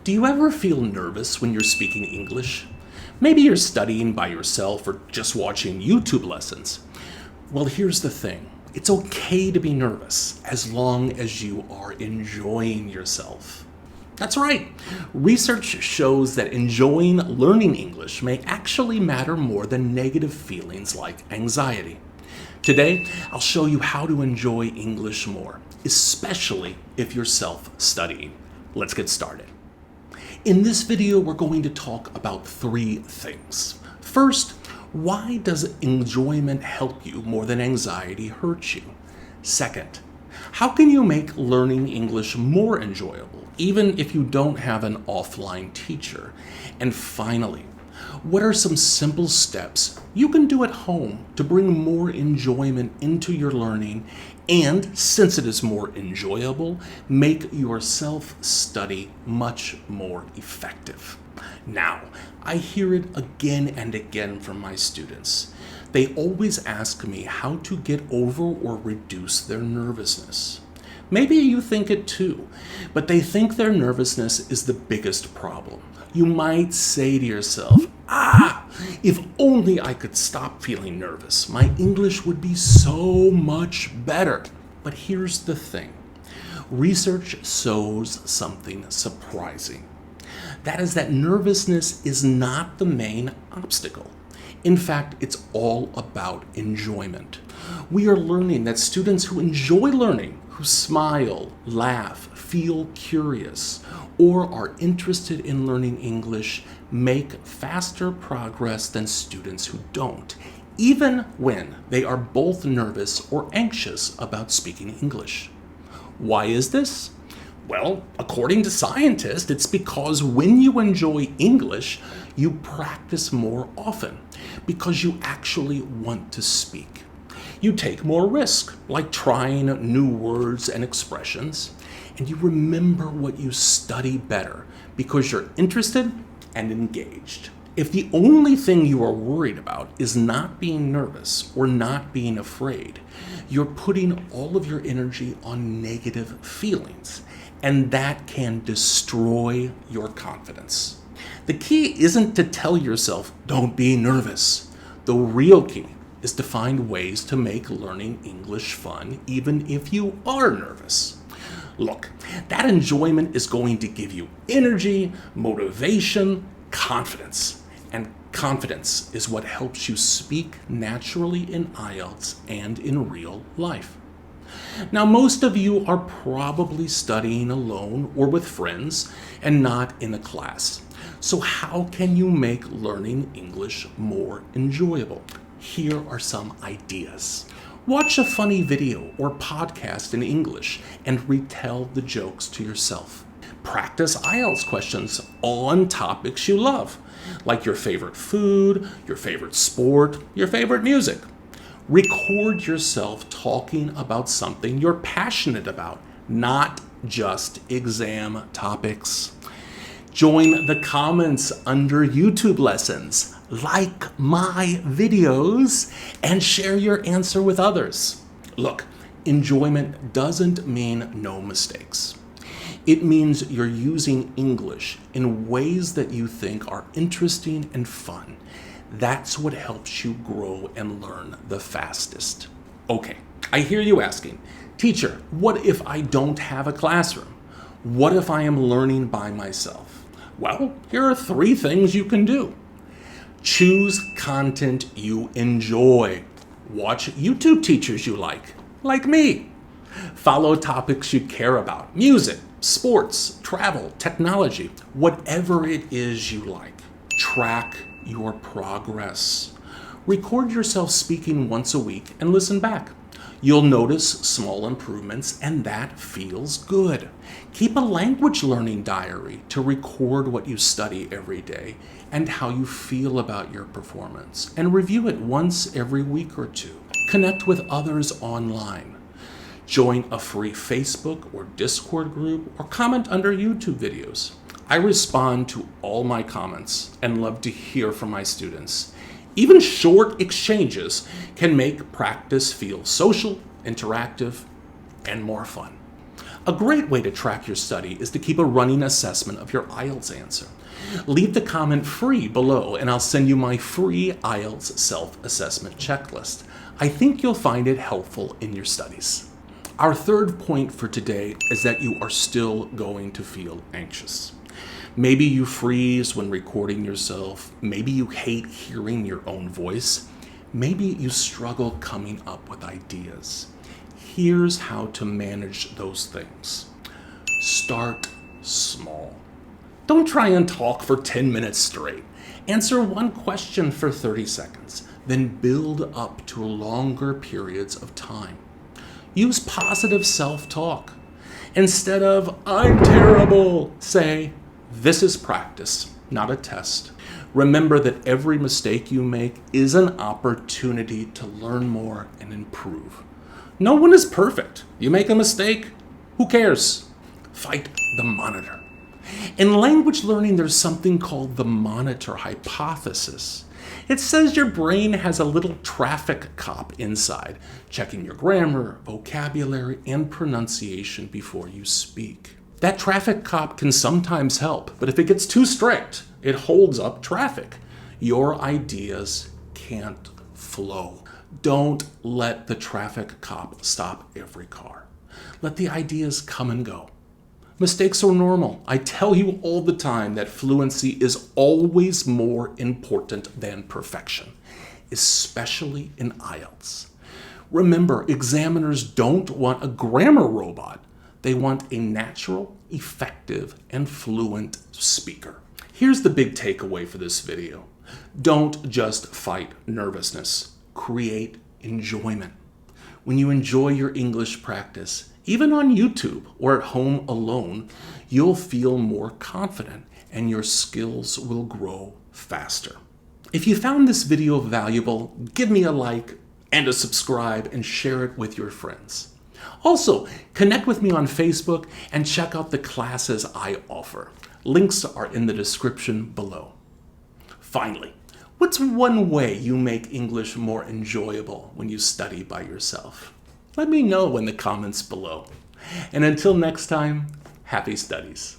Do you ever feel nervous when you're speaking English? Maybe you're studying by yourself or just watching YouTube lessons. Well, here's the thing. It's okay to be nervous as long as you are enjoying yourself. That's right. Research shows that enjoying learning English may actually matter more than negative feelings like anxiety. Today, I'll show you how to enjoy English more, especially if you're self-studying. Let's get started. In this video, we're going to talk about three things. First, why does enjoyment help you more than anxiety hurts you? Second, how can you make learning English more enjoyable, even if you don't have an offline teacher? And finally, what are some simple steps you can do at home to bring more enjoyment into your learning and, since it is more enjoyable, make your self-study much more effective? Now, I hear it again and again from my students. They always ask me how to get over or reduce their nervousness. Maybe you think it too, but they think their nervousness is the biggest problem. You might say to yourself, if only I could stop feeling nervous, my English would be so much better. But here's the thing. Research shows something surprising. That is that nervousness is not the main obstacle. In fact, it's all about enjoyment. We are learning that students who enjoy learning, who smile, laugh, feel curious, or are interested in learning English make faster progress than students who don't, even when they are both nervous or anxious about speaking English. Why is this? Well, according to scientists, it's because when you enjoy English, you practice more often because you actually want to speak. You take more risk, like trying new words and expressions, and you remember what you study better because you're interested and engaged. If the only thing you are worried about is not being nervous or not being afraid, you're putting all of your energy on negative feelings, and that can destroy your confidence. The key isn't to tell yourself, don't be nervous. The real key is to find ways to make learning English fun even if you are nervous. Look, that enjoyment is going to give you energy, motivation, confidence. And confidence is what helps you speak naturally in IELTS and in real life. Now, most of you are probably studying alone or with friends and not in a class. So how can you make learning English more enjoyable? Here are some ideas. Watch a funny video or podcast in English and retell the jokes to yourself. Practice IELTS questions on topics you love, like your favorite food, your favorite sport, your favorite music. Record yourself talking about something you're passionate about, not just exam topics. Join the comments under YouTube lessons, like my videos, and share your answer with others. Look, enjoyment doesn't mean no mistakes. It means you're using English in ways that you think are interesting and fun. That's what helps you grow and learn the fastest. Okay, I hear you asking, teacher, what if I don't have a classroom? What if I am learning by myself? Well, here are three things you can do. Choose content you enjoy. Watch YouTube teachers you like me. Follow topics you care about, music, sports, travel, technology, whatever it is you like. Track your progress. Record yourself speaking once a week and listen back. You'll notice small improvements, and that feels good. Keep a language learning diary to record what you study every day and how you feel about your performance, and review it once every week or two. Connect with others online. Join a free Facebook or Discord group, or comment under YouTube videos. I respond to all my comments and love to hear from my students. Even short exchanges can make practice feel social, interactive, and more fun. A great way to track your study is to keep a running assessment of your IELTS answer. Leave the comment free below and I'll send you my free IELTS self-assessment checklist. I think you'll find it helpful in your studies. Our third point for today is that you are still going to feel anxious. Maybe you freeze when recording yourself. Maybe you hate hearing your own voice. Maybe you struggle coming up with ideas. Here's how to manage those things. Start small. Don't try and talk for 10 minutes straight. Answer one question for 30 seconds, then build up to longer periods of time. Use positive self-talk. Instead of, "I'm terrible," say, "This is practice, not a test." Remember that every mistake you make is an opportunity to learn more and improve. No one is perfect. You make a mistake, who cares? Fight the monitor. In language learning, there's something called the monitor hypothesis. It says your brain has a little traffic cop inside, checking your grammar, vocabulary, and pronunciation before you speak. That traffic cop can sometimes help, but if it gets too strict, it holds up traffic. Your ideas can't flow. Don't let the traffic cop stop every car. Let the ideas come and go. Mistakes are normal. I tell you all the time that fluency is always more important than perfection, especially in IELTS. Remember, examiners don't want a grammar robot. They want a natural, effective, and fluent speaker. Here's the big takeaway for this video. Don't just fight nervousness. Create enjoyment. When you enjoy your English practice, even on YouTube or at home alone, you'll feel more confident and your skills will grow faster. If you found this video valuable, give me a like and a subscribe and share it with your friends. Also, connect with me on Facebook and check out the classes I offer. Links are in the description below. Finally, what's one way you make English more enjoyable when you study by yourself? Let me know in the comments below. And until next time, happy studies.